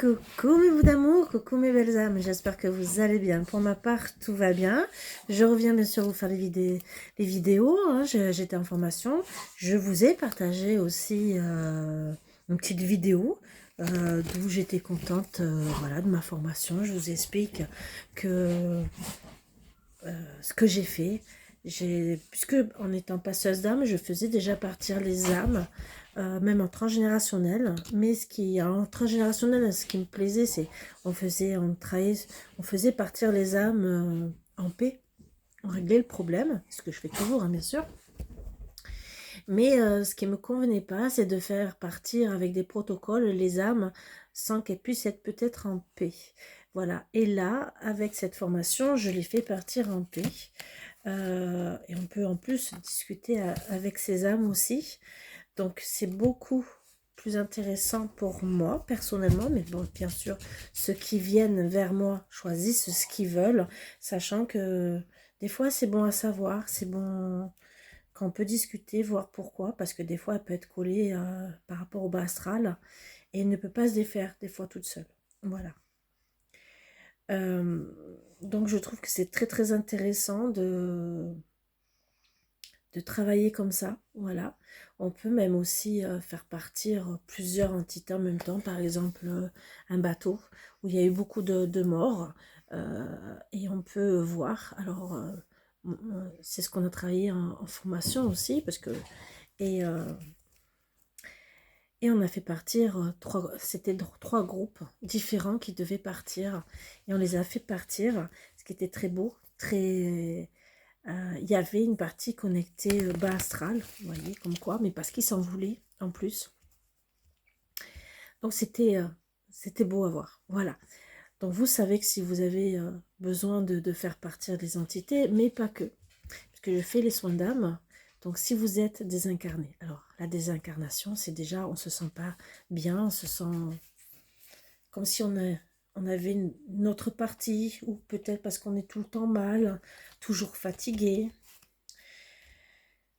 Coucou mes bouts d'amour, coucou mes belles âmes, j'espère que vous allez bien. Pour ma part, tout va bien. Je reviens bien sûr vous faire les vidéos, hein. J'étais en formation. Je vous ai partagé aussi une petite vidéo d'où j'étais contente voilà, de ma formation. Je vous explique que ce que j'ai fait. Puisque en étant passeuse d'âme, je faisais déjà partir les âmes, même en transgénérationnel. Mais en transgénérationnel, ce qui me plaisait, c'est on faisait partir les âmes en paix. On réglait le problème, ce que je fais toujours, hein, bien sûr. Mais ce qui ne me convenait pas, c'est de faire partir avec des protocoles les âmes sans qu'elles puissent être peut-être en paix. Voilà. Et là, avec cette formation, je les fais partir en paix. Et on peut en plus discuter avec ces âmes aussi. Donc c'est beaucoup plus intéressant pour moi personnellement, mais bon, bien sûr, ceux qui viennent vers moi choisissent ce qu'ils veulent, sachant que des fois c'est bon à savoir, c'est bon qu'on peut discuter, voir pourquoi, parce que des fois elle peut être collée par rapport au bas astral et elle ne peut pas se défaire des fois toute seule. Voilà. Donc je trouve que c'est très très intéressant de travailler comme ça, voilà. On peut même aussi faire partir plusieurs entités en même temps, par exemple un bateau où il y a eu beaucoup de morts, et on peut voir, alors c'est ce qu'on a travaillé en formation aussi, parce que, et, euh, et on a fait partir c'était trois groupes différents qui devaient partir, et on les a fait partir, ce qui était très beau, très... il y avait une partie connectée bas astral, vous voyez, comme quoi, mais parce qu'ils s'en voulaient en plus. Donc c'était beau à voir, voilà. Donc vous savez que si vous avez besoin de faire partir des entités, mais pas que, parce que je fais les soins d'âme, donc si vous êtes désincarné, alors la désincarnation, c'est déjà, on se sent pas bien, on se sent comme si on avait une autre partie, ou peut-être parce qu'on est tout le temps mal, toujours fatigué.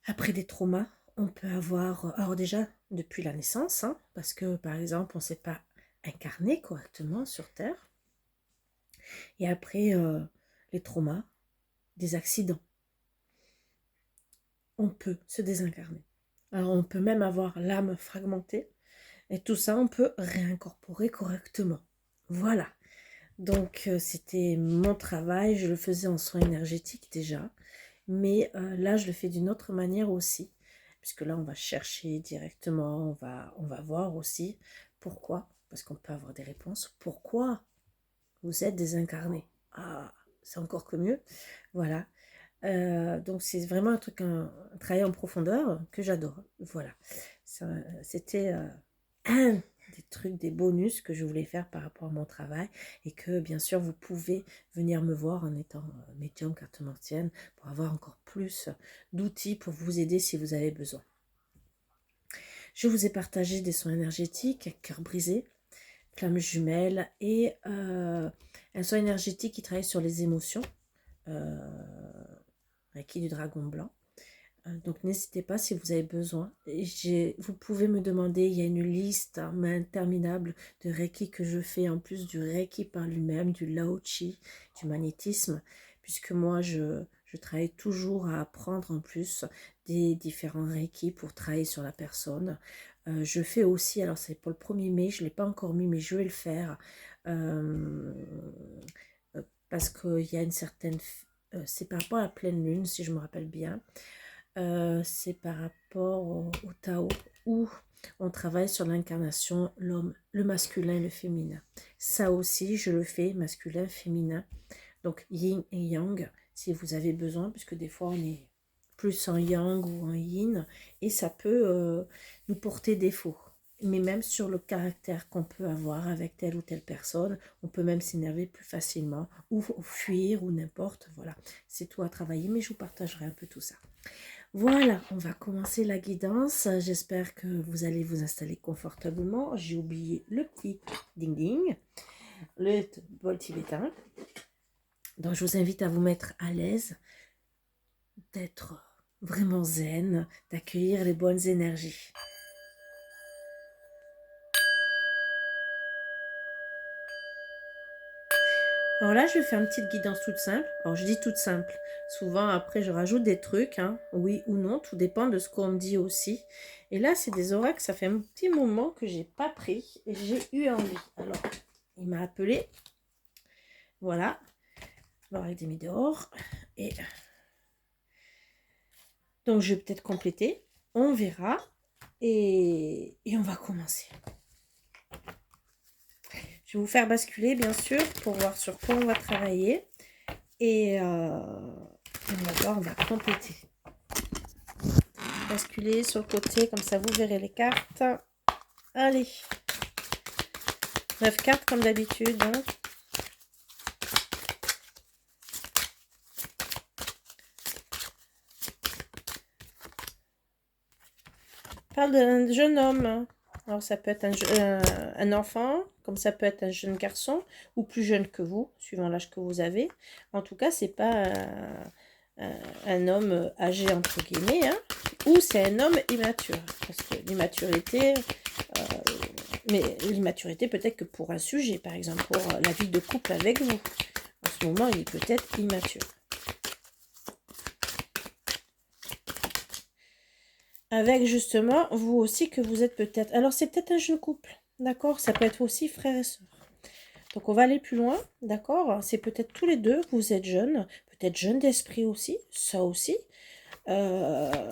Après des traumas, on peut avoir, alors déjà depuis la naissance, hein, parce que par exemple on ne s'est pas incarné correctement sur Terre, et après les traumas, des accidents, on peut se désincarner. Alors on peut même avoir l'âme fragmentée, et tout ça on peut réincorporer correctement. Voilà, donc c'était mon travail, je le faisais en soins énergétiques déjà, mais là je le fais d'une autre manière aussi, puisque là on va chercher directement, on va voir aussi pourquoi, parce qu'on peut avoir des réponses, pourquoi vous êtes désincarné. Ah, c'est encore que mieux, voilà. Donc c'est vraiment un travail en profondeur que j'adore, voilà. C'était un des trucs, des bonus que je voulais faire par rapport à mon travail, et que bien sûr vous pouvez venir me voir en étant médium cartomancienne pour avoir encore plus d'outils pour vous aider si vous avez besoin. Je vous ai partagé des soins énergétiques, cœur brisé, flamme jumelle, et un soin énergétique qui travaille sur les émotions, Reiki du dragon blanc. Donc n'hésitez pas si vous avez besoin. Vous pouvez me demander, il y a une liste interminable de Reiki que je fais, en plus du Reiki par lui-même, du Lao Chi, du magnétisme, puisque moi je travaille toujours à apprendre en plus des différents Reiki pour travailler sur la personne. Je fais aussi, alors c'est pour le 1er mai, je ne l'ai pas encore mis, mais je vais le faire, euh, parce qu'il y a une certaine... c'est par rapport à la pleine lune, si je me rappelle bien. C'est par rapport au Tao, où on travaille sur l'incarnation, l'homme, le masculin et le féminin. Ça aussi, je le fais, masculin, féminin. Donc, yin et yang, si vous avez besoin, puisque des fois, on est plus en yang ou en yin, et ça peut nous porter défaut. Mais même sur le caractère qu'on peut avoir avec telle ou telle personne, on peut même s'énerver plus facilement, ou fuir, ou n'importe, voilà. C'est tout à travailler, mais je vous partagerai un peu tout ça. Voilà, on va commencer la guidance. J'espère que vous allez vous installer confortablement. J'ai oublié le petit ding-ding, le bol tibétain. Donc, je vous invite à vous mettre à l'aise, d'être vraiment zen, d'accueillir les bonnes énergies. Alors là, je vais faire une petite guidance toute simple. Alors, je dis toute simple. Souvent, après, je rajoute des trucs, hein, oui ou non. Tout dépend de ce qu'on me dit aussi. Et là, c'est des oracles. Ça fait un petit moment que j'ai pas pris et j'ai eu envie. Alors, il m'a appelé. Voilà. L'oracle des Médor. Et donc, je vais peut-être compléter. On verra. Et on va commencer. Je vais vous faire basculer, bien sûr, pour voir sur quoi on va travailler. Et on va voir, on va compléter. Basculer sur le côté, comme ça vous verrez les cartes. Allez. 9 cartes comme d'habitude. Hein. Parle d'un jeune homme. Alors ça peut être un enfant, comme ça peut être un jeune garçon, ou plus jeune que vous, suivant l'âge que vous avez. En tout cas, c'est pas un homme âgé entre guillemets, hein, ou c'est un homme immature. Parce que l'immaturité, mais l'immaturité peut-être que pour un sujet, par exemple, pour la vie de couple avec vous. En ce moment, il est peut-être immature. Avec justement, vous aussi que vous êtes peut-être... Alors, c'est peut-être un jeune couple, d'accord? Ça peut être aussi frère et soeur. Donc, on va aller plus loin, d'accord? C'est peut-être tous les deux, vous êtes jeunes, peut-être jeunes d'esprit aussi, ça aussi. On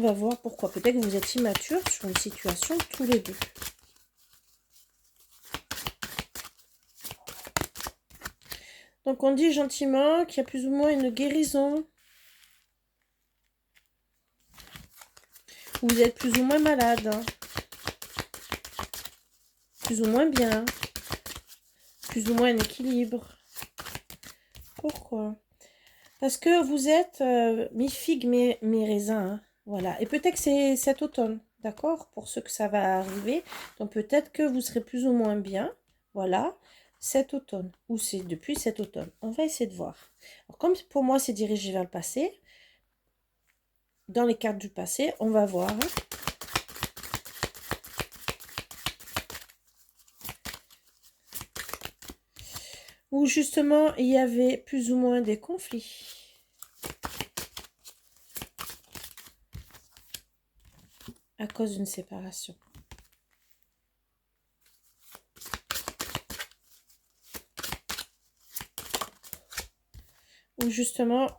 va voir pourquoi. Peut-être que vous êtes immatures sur une situation tous les deux. Donc, on dit gentiment qu'il y a plus ou moins une guérison. Vous êtes plus ou moins malade. Hein. Plus ou moins bien. Plus ou moins un équilibre. Pourquoi? Parce que vous êtes mi-figue, mi-raisin. Hein. Voilà. Et peut-être que c'est cet automne. D'accord? Pour ceux que ça va arriver. Donc peut-être que vous serez plus ou moins bien. Voilà. Cet automne. Ou c'est depuis cet automne. On va essayer de voir. Alors, comme pour moi, c'est dirigé vers le passé. Dans les cartes du passé, on va voir. Où justement, il y avait plus ou moins des conflits. À cause d'une séparation. Où justement,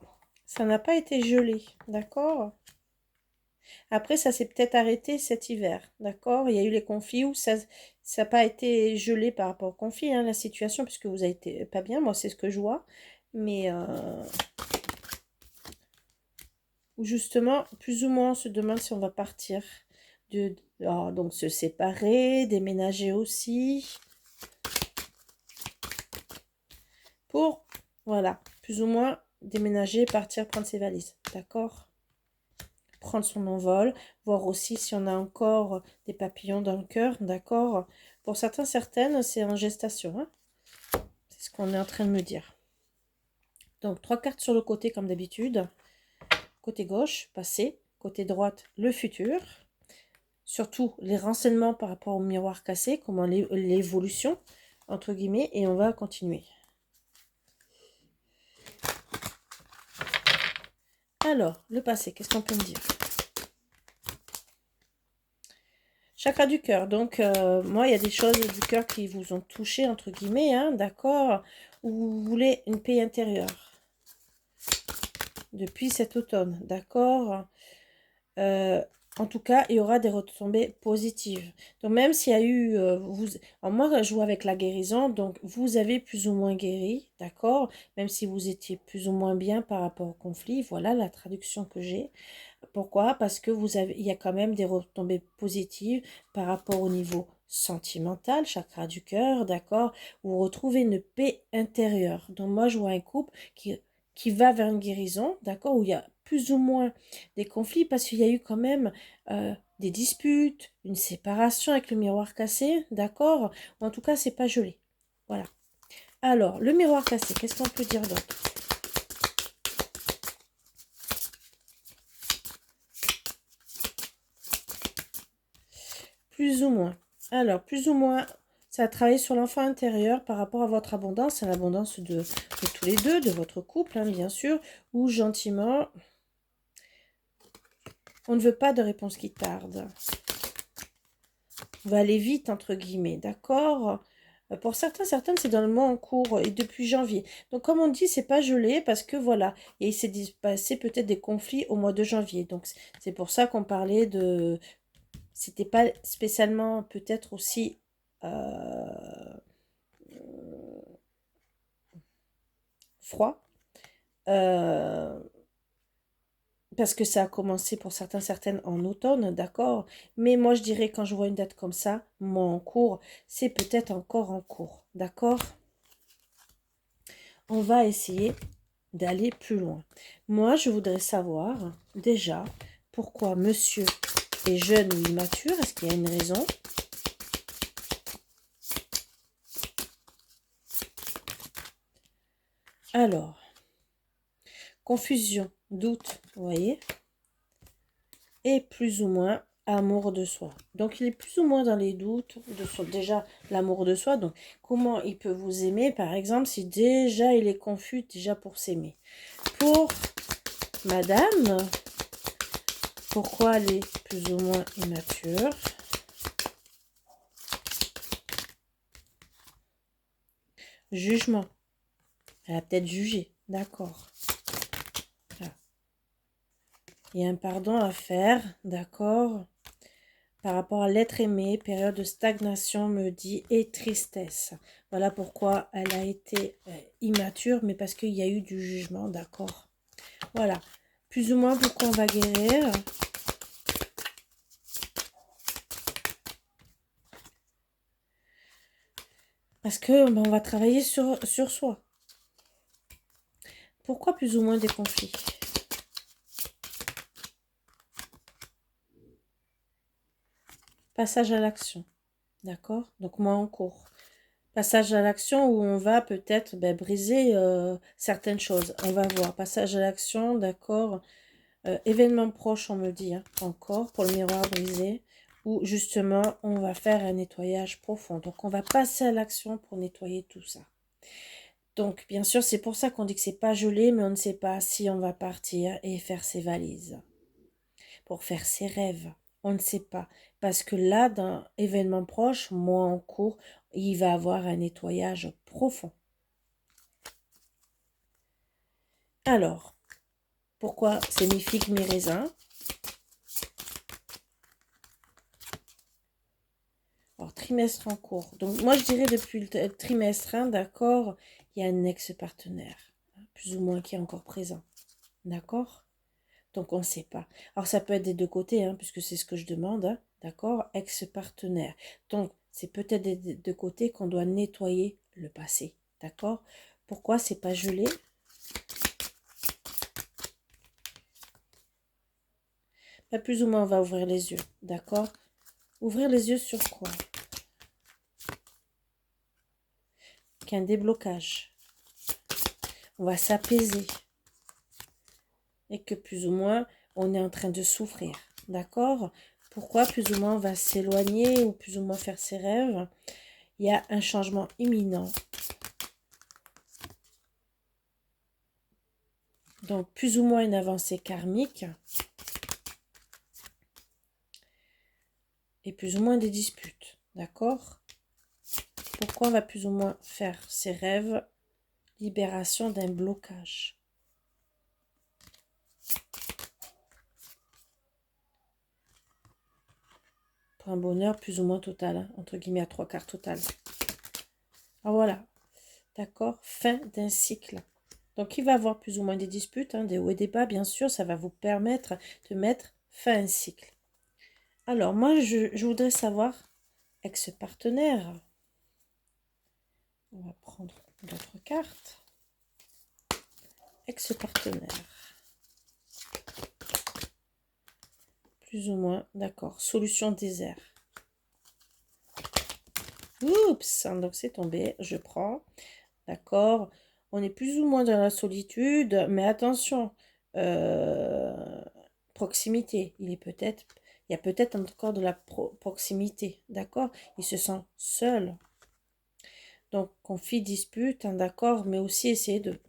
ça n'a pas été gelé, d'accord? Après, ça s'est peut-être arrêté cet hiver, d'accord? Il y a eu les conflits où ça n'a pas été gelé par rapport au conflit, hein, la situation, puisque vous avez été pas bien, moi c'est ce que je vois. Mais où justement, plus ou moins, on se demande si on va partir. Donc se séparer, déménager aussi. Pour, voilà, plus ou moins déménager, partir, prendre ses valises, d'accord? Prendre son envol, voir aussi si on a encore des papillons dans le cœur, d'accord? Pour certains, certaines, c'est en gestation, hein? C'est ce qu'on est en train de me dire. Donc, 3 cartes sur le côté comme d'habitude. Côté gauche, passé. Côté droite, le futur. Surtout, les renseignements par rapport au miroir cassé, comment l'évolution, entre guillemets, et on va continuer. Alors, le passé, qu'est-ce qu'on peut me dire? Chakra du cœur. Donc, moi, il y a des choses du cœur qui vous ont touché, entre guillemets, hein, d'accord? Ou vous voulez une paix intérieure depuis cet automne, d'accord? En tout cas, il y aura des retombées positives. Donc, même s'il y a eu... alors moi, je joue avec la guérison, donc vous avez plus ou moins guéri, d'accord? Même si vous étiez plus ou moins bien par rapport au conflit. Voilà la traduction que j'ai. Pourquoi? Parce que il y a quand même des retombées positives par rapport au niveau sentimental, chakra du cœur, d'accord? Vous retrouvez une paix intérieure. Donc moi, je vois un couple qui va vers une guérison, d'accord? Où il y a plus ou moins des conflits parce qu'il y a eu quand même des disputes, une séparation avec le miroir cassé, d'accord? Ou en tout cas, c'est pas gelé. Voilà. Alors, le miroir cassé, qu'est-ce qu'on peut dire d'autre? Plus ou moins. Alors, plus ou moins, Ça a travaillé sur l'enfant intérieur par rapport à votre abondance, à l'abondance de tous les deux, de votre couple, hein, bien sûr, ou gentiment, on ne veut pas de réponse qui tarde. On va aller vite, entre guillemets, d'accord? Pour certains, certaines, c'est dans le mois en cours et depuis janvier. Donc, comme on dit, c'est pas gelé parce que voilà, et il s'est passé peut-être des conflits au mois de janvier. Donc, c'est pour ça qu'on parlait de... C'était pas spécialement peut-être aussi... froid. Euh, parce que ça a commencé pour certains, certaines en automne, d'accord. Mais moi, je dirais, quand je vois une date comme ça, moi en cours, c'est peut-être encore en cours, d'accord. On va essayer d'aller plus loin. Moi, je voudrais savoir, déjà, pourquoi monsieur est jeune ou immature. Est-ce qu'il y a une raison? Alors, confusion, doute, vous voyez, et plus ou moins amour de soi. Donc, il est plus ou moins dans les doutes de soi. Déjà, l'amour de soi. Donc, comment il peut vous aimer, par exemple, si déjà il est confus, déjà pour s'aimer. Pour madame, pourquoi elle est plus ou moins immature? Jugement. Elle a peut-être jugé. D'accord. Voilà. Il y a un pardon à faire. D'accord. Par rapport à l'être aimé, période de stagnation, me dit, et tristesse. Voilà pourquoi elle a été immature, mais parce qu'il y a eu du jugement, d'accord. Voilà. Plus ou moins pourquoi on va guérir. Parce que on va travailler sur soi. Pourquoi plus ou moins des conflits? Passage à l'action. D'accord. Donc moi en cours. Passage à l'action où on va peut-être briser certaines choses. On va voir. Passage à l'action, d'accord. Événement proche, on me dit, hein, encore, pour le miroir brisé, où justement, on va faire un nettoyage profond. Donc, on va passer à l'action pour nettoyer tout ça. Donc, bien sûr, c'est pour ça qu'on dit que c'est pas gelé, mais on ne sait pas si on va partir et faire ses valises. Pour faire ses rêves. On ne sait pas. Parce que là, dans événement proche, moi en cours, il va avoir un nettoyage profond. Alors, pourquoi c'est mes figues, mes raisins? Alors, trimestre en cours. Donc, moi, je dirais depuis le trimestre 1, d'accord, il y a un ex-partenaire, plus ou moins, qui est encore présent. D'accord? Donc, on ne sait pas. Alors, ça peut être des deux côtés, hein, puisque c'est ce que je demande, hein, d'accord? Ex-partenaire. Donc, c'est peut-être des deux côtés qu'on doit nettoyer le passé. D'accord? Pourquoi c'est pas gelé? Plus ou moins, on va ouvrir les yeux. D'accord? Ouvrir les yeux sur quoi? Qu'un déblocage. On va s'apaiser. Et que plus ou moins, on est en train de souffrir. D'accord? Pourquoi plus ou moins on va s'éloigner ou plus ou moins faire ses rêves? Il y a un changement imminent. Donc, plus ou moins une avancée karmique. Et plus ou moins des disputes. D'accord? Pourquoi on va plus ou moins faire ses rêves? Libération d'un blocage. Pour un bonheur plus ou moins total, hein, entre guillemets à 3/4 total. Alors voilà, d'accord, fin d'un cycle. Donc il va y avoir plus ou moins des disputes, hein, des hauts et des bas, bien sûr, ça va vous permettre de mettre fin à un cycle. Alors moi, je voudrais savoir, ex-partenaire, on va prendre d'autres cartes, ex-partenaire. Plus ou moins, d'accord. Solution désert. Oups, donc c'est tombé, je prends. D'accord. On est plus ou moins dans la solitude, mais attention, proximité. Il y a peut-être encore de la proximité, d'accord? Il se sent seul. Donc, conflit, dispute, hein, d'accord, mais aussi essayer de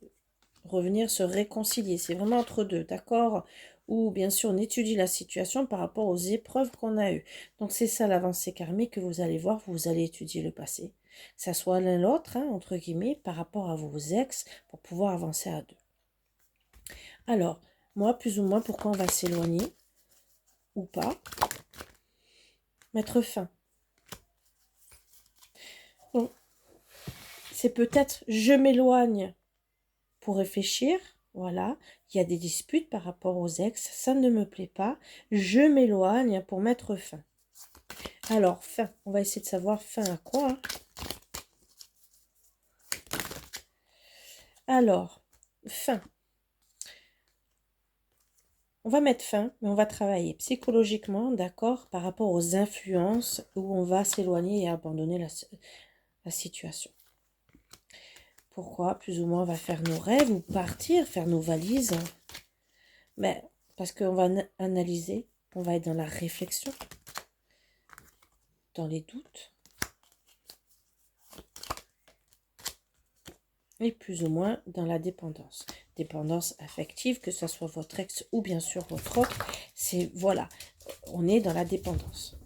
revenir se réconcilier. C'est vraiment entre deux, d'accord? Ou bien sûr, on étudie la situation par rapport aux épreuves qu'on a eues. Donc, c'est ça l'avancée karmique que vous allez voir. Vous allez étudier le passé. Que ça soit l'un l'autre, hein, entre guillemets, par rapport à vos ex, pour pouvoir avancer à deux. Alors, moi, plus ou moins, pourquoi on va s'éloigner ou pas? Mettre fin. Bon, c'est peut-être je m'éloigne pour réfléchir. Voilà, il y a des disputes par rapport aux ex, ça ne me plaît pas. Je m'éloigne pour mettre fin. Alors, fin, on va essayer de savoir fin à quoi, hein. Alors, fin. On va mettre fin, mais on va travailler psychologiquement, d'accord, par rapport aux influences où on va s'éloigner et abandonner la situation. Pourquoi? Plus ou moins, on va faire nos rêves ou partir, faire nos valises. Mais parce qu'on va analyser, on va être dans la réflexion, dans les doutes. Et plus ou moins dans la dépendance. Dépendance affective, que ce soit votre ex ou bien sûr votre autre. C'est, voilà, on est dans la dépendance.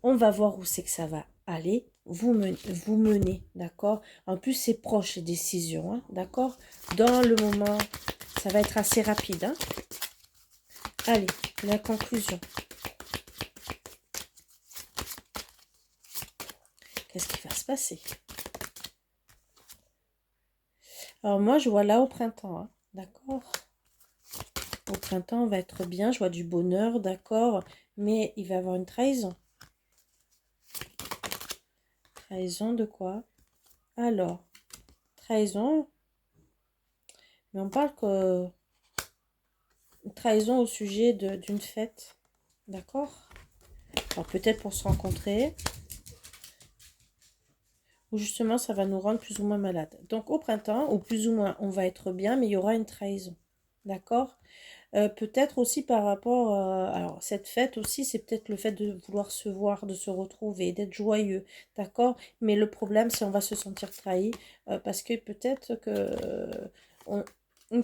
On va voir où c'est que ça va aller. Vous menez, d'accord? En plus, c'est proche, les décisions, hein, d'accord? Dans le moment, ça va être assez rapide, hein? Allez, la conclusion. Qu'est-ce qui va se passer? Alors moi, je vois là au printemps, hein, d'accord? Au printemps, on va être bien, je vois du bonheur, d'accord? Mais il va y avoir une trahison. Trahison de quoi? Alors, trahison, mais on parle que trahison au sujet d'une fête, d'accord? Alors peut-être pour se rencontrer, ou justement ça va nous rendre plus ou moins malades. Donc au printemps, ou plus ou moins on va être bien, mais il y aura une trahison, d'accord? Peut-être aussi par rapport, alors cette fête aussi, c'est peut-être le fait de vouloir se voir, de se retrouver, d'être joyeux, d'accord? Mais le problème, c'est on va se sentir trahi, parce que peut-être que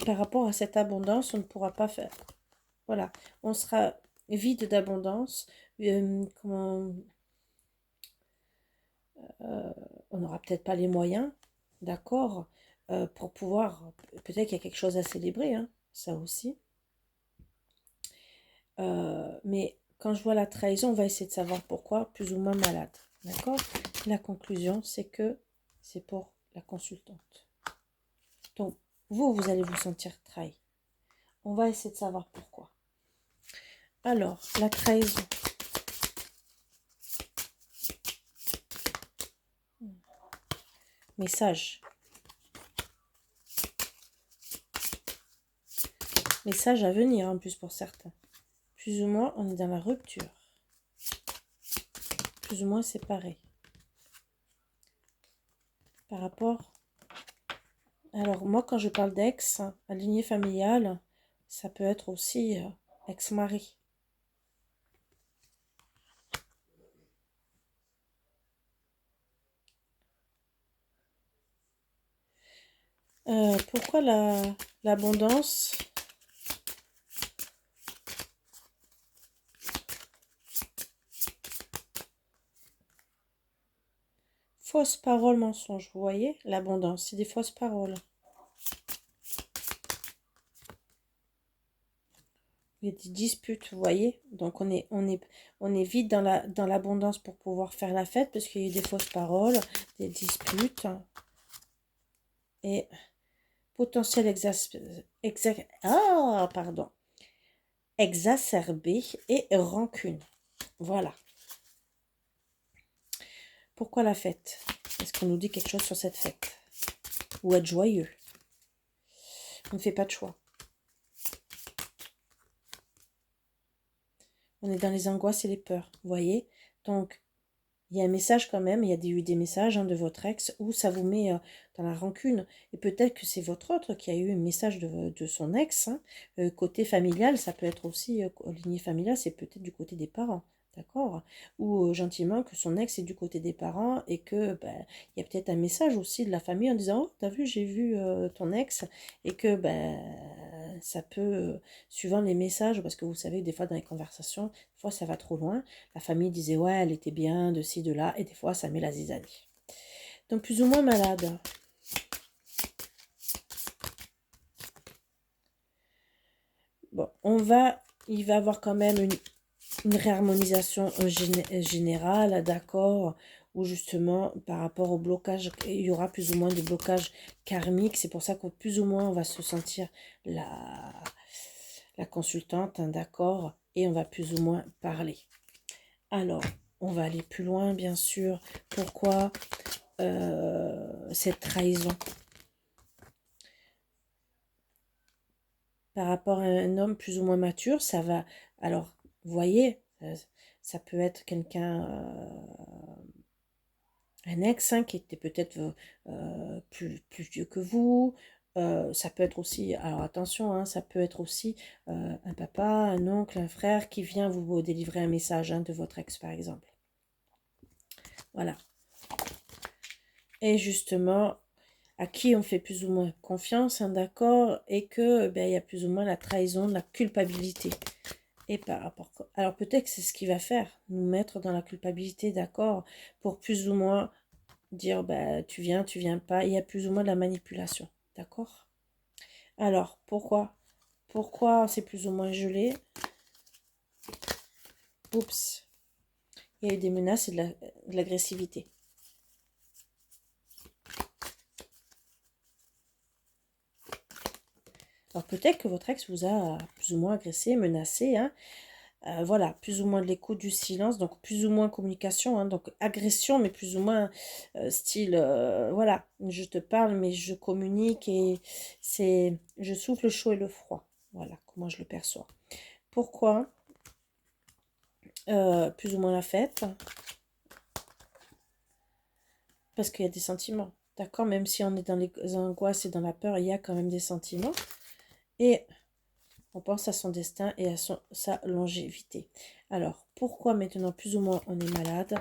par rapport à cette abondance, on ne pourra pas faire. Voilà, on sera vide d'abondance, comment, on n'aura peut-être pas les moyens, d'accord, pour pouvoir, peut-être qu'il y a quelque chose à célébrer, hein, ça aussi. Mais quand je vois la trahison, on va essayer de savoir pourquoi, plus ou moins malade. D'accord? La conclusion, c'est que c'est pour la consultante. Donc, vous allez vous sentir trahi. On va essayer de savoir pourquoi. Alors, la trahison. Message. Message à venir en plus pour certains. Plus ou moins, on est dans la rupture. Plus ou moins séparés. Par rapport... Alors, moi, quand je parle d'ex, la lignée familiale, ça peut être aussi ex-mari. Pourquoi l'abondance? Fausses paroles, mensonges, vous voyez? L'abondance, c'est des fausses paroles. Il y a des disputes, vous voyez? Donc on est vite dans l'abondance pour pouvoir faire la fête parce qu'il y a eu des fausses paroles, des disputes et potentiel exacerbé et rancune. Voilà. Pourquoi la fête? Est-ce qu'on nous dit quelque chose sur cette fête? Ou être joyeux? On ne fait pas de choix. On est dans les angoisses et les peurs, vous voyez? Donc, il y a un message quand même, il y a eu des messages, hein, de votre ex où ça vous met dans la rancune. Et peut-être que c'est votre autre qui a eu un message de son ex, hein. Côté familial, ça peut être aussi, lignée familiale, c'est peut-être du côté des parents, d'accord? Ou gentiment que son ex est du côté des parents et que ben, il y a peut-être un message aussi de la famille en disant: «Oh, t'as vu, j'ai vu ton ex», et que ben, ça peut, suivant les messages, parce que vous savez, des fois dans les conversations, des fois ça va trop loin. La famille disait: «Ouais, elle était bien, de ci, de là», et des fois ça met la zizanie. Donc plus ou moins malade. Bon, il va avoir quand même une réharmonisation générale, d'accord, où justement, par rapport au blocage, il y aura plus ou moins de blocages karmiques. C'est pour ça que plus ou moins, on va se sentir la consultante, hein, d'accord, et on va plus ou moins parler. Alors, on va aller plus loin, bien sûr. Pourquoi cette trahison? Par rapport à un homme plus ou moins mature, ça va... Alors, vous voyez, ça peut être quelqu'un, un ex, hein, qui était peut-être plus vieux que vous. Ça peut être aussi, alors attention, hein, ça peut être aussi un papa, un oncle, un frère qui vient vous délivrer un message, hein, de votre ex, par exemple. Voilà. Et justement, à qui on fait plus ou moins confiance, hein, d'accord, et que ben, il y a plus ou moins la trahison, la culpabilité. Et par rapport... Alors peut-être que c'est ce qu'il va faire, nous mettre dans la culpabilité, d'accord, pour plus ou moins dire, bah, tu viens pas. Il y a plus ou moins de la manipulation, d'accord? Alors, pourquoi c'est plus ou moins gelé? Oups, il y a eu des menaces et de l'agressivité. Alors peut-être que votre ex vous a plus ou moins agressé, menacé, hein. Voilà, plus ou moins de l'écoute, du silence, donc plus ou moins communication, hein, donc agression, mais plus ou moins style, voilà, je te parle, mais je communique, et je souffle le chaud et le froid. Voilà, comment je le perçois. Pourquoi plus ou moins la fête? Parce qu'il y a des sentiments, d'accord? Même si on est dans les angoisses et dans la peur, il y a quand même des sentiments. Et on pense à son destin et à sa longévité. Alors, pourquoi maintenant plus ou moins on est malade?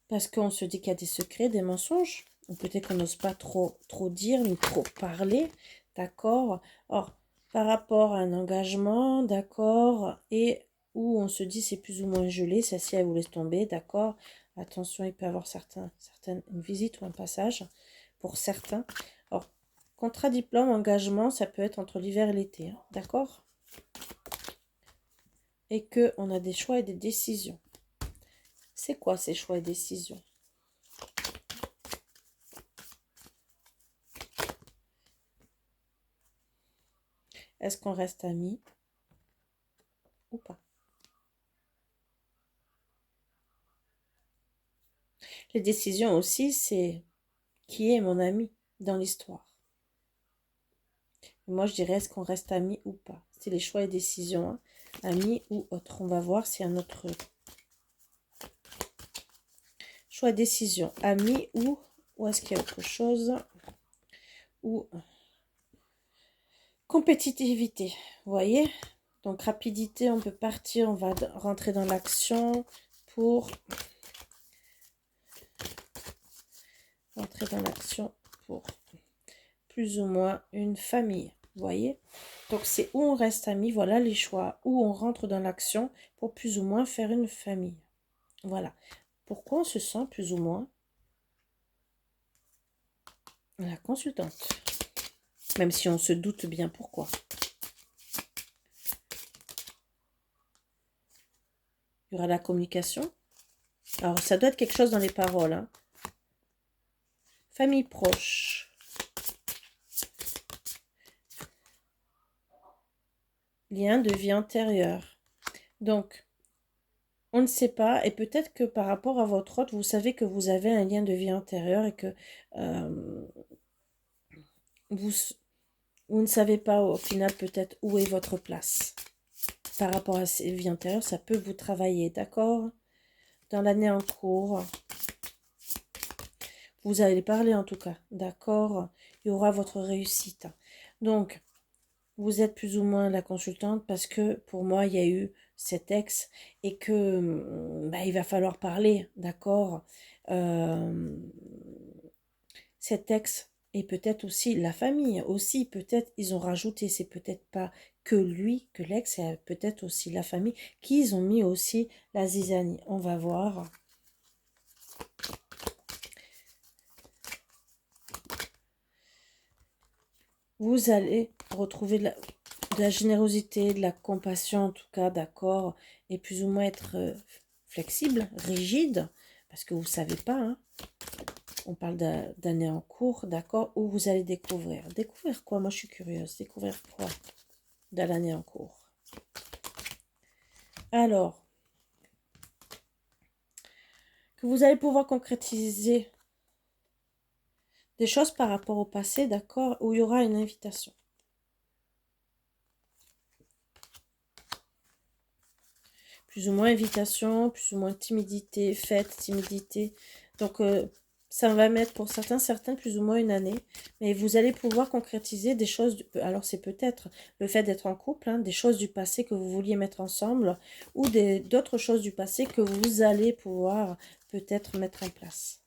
Parce qu'on se dit qu'il y a des secrets, des mensonges. Ou peut-être qu'on n'ose pas trop dire, ni trop parler. D'accord? Or, par rapport à un engagement, d'accord, et où on se dit c'est plus ou moins gelé, celle-ci elle vous laisse tomber, d'accord? Attention, il peut y avoir une visite ou un passage pour certains. Or, contrat, diplôme, engagement, ça peut être entre l'hiver et l'été, hein, d'accord? Et qu'on a des choix et des décisions. C'est quoi ces choix et décisions? Est-ce qu'on reste amis ou pas? Les décisions aussi, c'est qui est mon ami dans l'histoire. Moi, je dirais, est-ce qu'on reste amis ou pas? C'est les choix et décisions, hein. Amis ou autre. On va voir s'il y a un autre choix et décision. Amis ou est-ce qu'il y a autre chose? Ou compétitivité, vous voyez? Donc, rapidité, on peut partir, on va rentrer dans l'action pour... Rentrer dans l'action pour plus ou moins une famille, vous voyez? Donc, c'est où on reste amis, voilà les choix. Où on rentre dans l'action pour plus ou moins faire une famille. Voilà. Pourquoi on se sent plus ou moins la consultante? Même si on se doute bien pourquoi. Il y aura la communication. Alors, ça doit être quelque chose dans les paroles, hein. Famille proche. Lien de vie antérieure. Donc, on ne sait pas, et peut-être que par rapport à votre hôte, vous savez que vous avez un lien de vie antérieure et que vous, vous ne savez pas au final peut-être où est votre place. Par rapport à ces vies antérieures, ça peut vous travailler, d'accord? Dans l'année en cours, vous allez parler en tout cas, d'accord? Il y aura votre réussite. Donc, vous êtes plus ou moins la consultante parce que pour moi, il y a eu cet ex et que bah, il va falloir parler, d'accord. Euh, Cet ex et peut-être aussi la famille, aussi peut-être ils ont rajouté, c'est peut-être pas que lui, que l'ex, c'est peut-être aussi la famille qu'ils ont mis aussi la zizanie. On va voir. Vous allez retrouver de la générosité, de la compassion en tout cas, d'accord, et plus ou moins être flexible, rigide, parce que vous ne savez pas, hein, on parle d'année en cours, d'accord, où vous allez découvrir. Découvrir quoi? Moi je suis curieuse. Découvrir quoi de l'année en cours? Alors, que vous allez pouvoir concrétiser des choses par rapport au passé, d'accord, où il y aura une invitation. Plus ou moins invitation, plus ou moins timidité, fête, timidité. Donc, ça va mettre pour certains plus ou moins une année. Mais vous allez pouvoir concrétiser des choses. Alors, c'est peut-être le fait d'être en couple, hein, des choses du passé que vous vouliez mettre ensemble ou d'autres choses du passé que vous allez pouvoir peut-être mettre en place.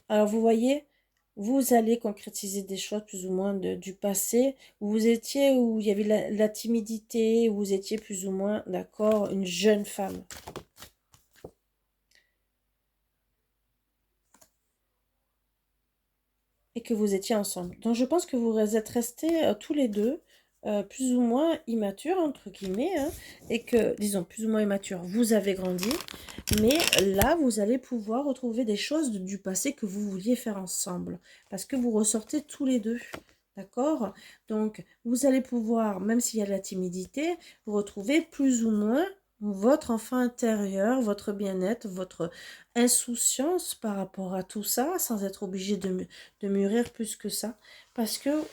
Alors, vous voyez, vous allez concrétiser des choses plus ou moins du passé, où vous étiez, où il y avait la timidité, où vous étiez plus ou moins, d'accord, une jeune femme. Et que vous étiez ensemble. Donc, je pense que vous êtes restés tous les deux plus ou moins immatures, entre guillemets, hein, et que, disons, plus ou moins immatures, vous avez grandi, mais là, vous allez pouvoir retrouver des choses du passé que vous vouliez faire ensemble, parce que vous ressortez tous les deux, d'accord? Donc, vous allez pouvoir, même s'il y a de la timidité, vous retrouver plus ou moins votre enfant intérieur, votre bien-être, votre insouciance par rapport à tout ça, sans être obligé de mûrir plus que ça, parce que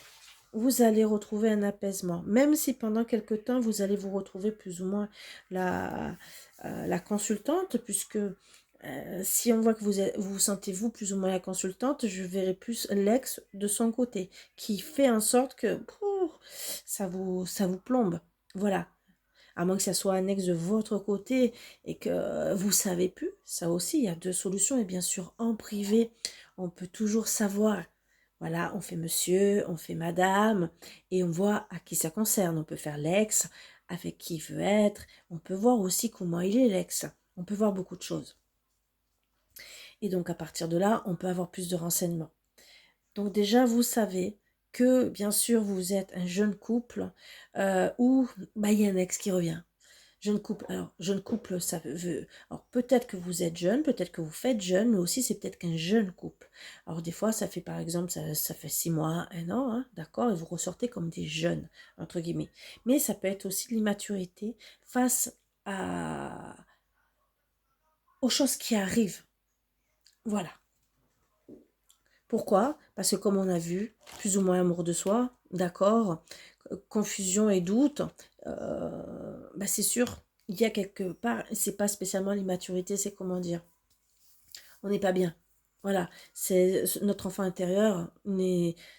vous allez retrouver un apaisement, même si pendant quelque temps, vous allez vous retrouver plus ou moins la consultante, puisque si on voit que vous sentez vous plus ou moins la consultante, je verrai plus l'ex de son côté, qui fait en sorte que ça vous plombe. Voilà. À moins que ça soit un ex de votre côté et que vous savez plus. Ça aussi, il y a deux solutions. Et bien sûr, en privé, on peut toujours savoir. Voilà, on fait monsieur, on fait madame, et on voit à qui ça concerne. On peut faire l'ex, avec qui il veut être. On peut voir aussi comment il est l'ex. On peut voir beaucoup de choses. Et donc, à partir de là, on peut avoir plus de renseignements. Donc déjà, vous savez que, bien sûr, vous êtes un jeune couple où bah, il y a un ex qui revient. Jeune couple, alors jeune couple, ça veut, alors peut-être que vous êtes jeune, peut-être que vous faites jeune, mais aussi c'est peut-être qu'un jeune couple. Alors des fois, ça fait par exemple, ça fait 6 mois, un an, hein, d'accord, et vous ressortez comme des jeunes, entre guillemets. Mais ça peut être aussi de l'immaturité face aux choses qui arrivent. Voilà. Pourquoi? Parce que comme on a vu, plus ou moins amour de soi, d'accord, confusion et doute, bah c'est sûr, il y a quelque part, c'est pas spécialement l'immaturité, c'est comment dire, on n'est pas bien. Voilà, c'est notre enfant intérieur,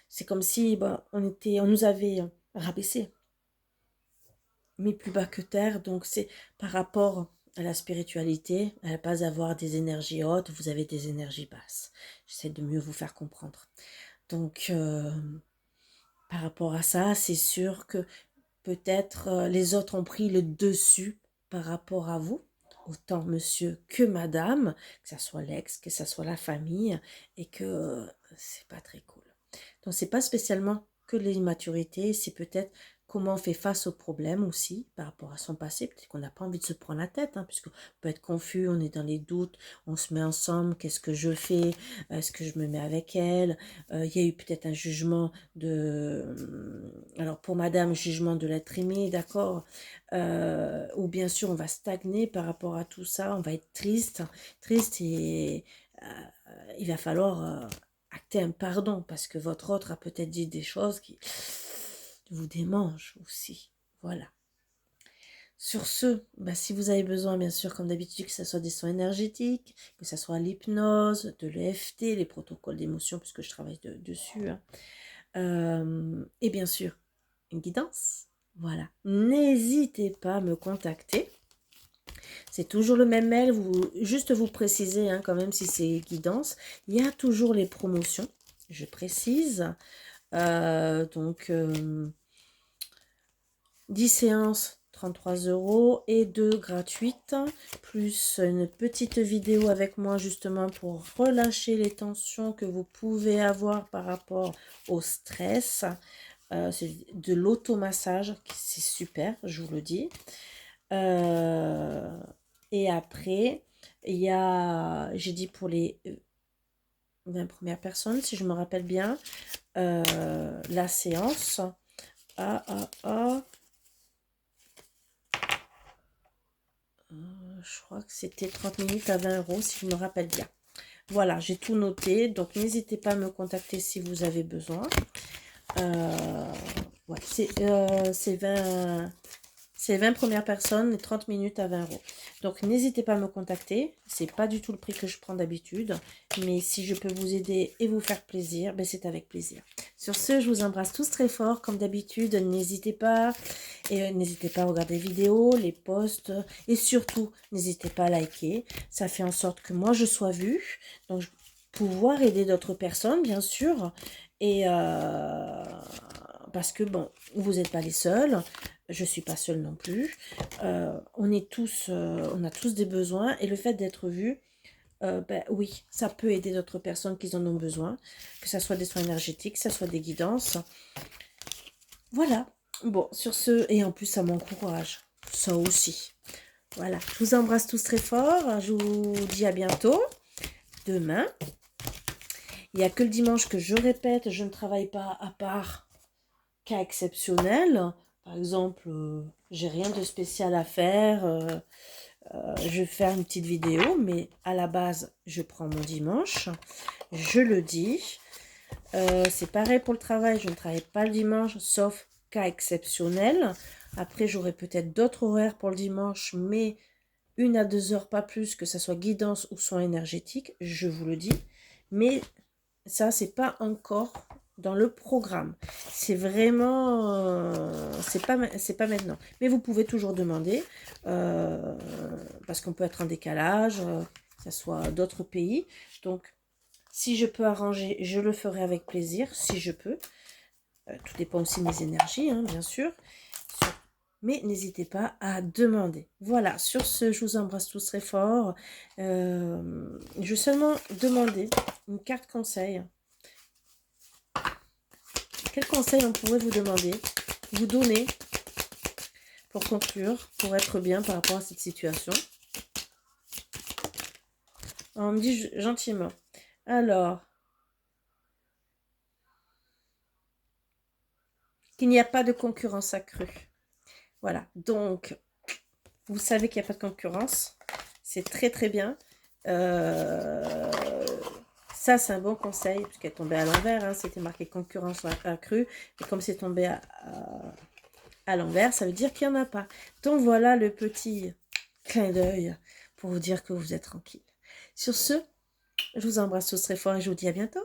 c'est comme si bah, on nous avait rabaissé, mis plus bas que terre, donc c'est par rapport à la spiritualité, à ne pas avoir des énergies hautes, vous avez des énergies basses. J'essaie de mieux vous faire comprendre. Donc, par rapport à ça, c'est sûr que peut-être les autres ont pris le dessus par rapport à vous, autant monsieur que madame, que ça soit l'ex, que ça soit la famille, et que c'est pas très cool. Donc c'est pas spécialement que l'immaturité, c'est peut-être comment on fait face aux problèmes aussi par rapport à son passé. Peut-être qu'on n'a pas envie de se prendre la tête, hein, puisqu'on peut être confus, on est dans les doutes, on se met ensemble, qu'est-ce que je fais, est-ce que je me mets avec elle, il y a eu peut-être un jugement alors pour madame, jugement de l'être aimé, d'accord, ou bien sûr on va stagner par rapport à tout ça, on va être triste et il va falloir acter un pardon parce que votre autre a peut-être dit des choses qui vous démangent aussi. Voilà. Sur ce, bah, si vous avez besoin, bien sûr, comme d'habitude, que ce soit des soins énergétiques, que ce soit l'hypnose, de l'EFT, les protocoles d'émotion, puisque je travaille dessus, hein, et bien sûr, une guidance, voilà. N'hésitez pas à me contacter. C'est toujours le même mail, juste vous précisez hein, quand même si c'est guidance. Il y a toujours les promotions, je précise. Donc, 10 séances, 33 € et 2 gratuites, plus une petite vidéo avec moi justement pour relâcher les tensions que vous pouvez avoir par rapport au stress. C'est de l'automassage, c'est super, je vous le dis. Et après, il y a, j'ai dit pour les 20 premières personnes, si je me rappelle bien, la séance. Je crois que c'était 30 minutes à 20 € si je me rappelle bien. Voilà, j'ai tout noté. Donc, n'hésitez pas à me contacter si vous avez besoin. Ouais, c'est 20 premières personnes et 30 minutes à 20 €. Donc, n'hésitez pas à me contacter. C'est pas du tout le prix que je prends d'habitude. Mais si je peux vous aider et vous faire plaisir, ben c'est avec plaisir. Sur ce, je vous embrasse tous très fort. Comme d'habitude, n'hésitez pas. Et n'hésitez pas à regarder les vidéos, les posts. Et surtout, n'hésitez pas à liker. Ça fait en sorte que moi, je sois vue. Donc, pouvoir aider d'autres personnes, bien sûr. Et parce que, bon, vous n'êtes pas les seuls. Je ne suis pas seule non plus. On est tous, on a tous des besoins. Et le fait d'être vu, ben, oui, ça peut aider d'autres personnes qui en ont besoin. Que ce soit des soins énergétiques, que ce soit des guidances. Voilà. Bon, sur ce, et en plus, ça m'encourage. Ça aussi. Voilà. Je vous embrasse tous très fort. Je vous dis à bientôt. Demain. Il n'y a que le dimanche que je répète. Je ne travaille pas à part cas exceptionnel. Par exemple, j'ai rien de spécial à faire. Je vais faire une petite vidéo. Mais à la base, je prends mon dimanche. Je le dis. C'est pareil pour le travail. Je ne travaille pas le dimanche, sauf cas exceptionnel. Après, j'aurai peut-être d'autres horaires pour le dimanche, mais 1 à 2 heures, pas plus, que ce soit guidance ou soins énergétiques, je vous le dis. Mais ça, c'est pas encore dans le programme. C'est vraiment... c'est pas maintenant. Mais vous pouvez toujours demander, parce qu'on peut être en décalage, que ce soit d'autres pays. Donc, si je peux arranger, je le ferai avec plaisir, si je peux. Tout dépend aussi de mes énergies, hein, bien sûr. Mais n'hésitez pas à demander. Voilà, sur ce, je vous embrasse tous très fort. Je vais seulement demander une carte conseil. Quel conseil on pourrait vous demander, vous donner pour conclure, pour être bien par rapport à cette situation? On me dit gentiment. Alors, qu'il n'y a pas de concurrence accrue. Voilà, donc, vous savez qu'il n'y a pas de concurrence. C'est très très bien. Ça, c'est un bon conseil, puisqu'elle est tombée à l'envers. Hein, c'était marqué concurrence accrue. Et comme c'est tombé à l'envers, ça veut dire qu'il n'y en a pas. Donc, voilà le petit clin d'œil pour vous dire que vous êtes tranquille. Sur ce, je vous embrasse tous très fort et je vous dis à bientôt.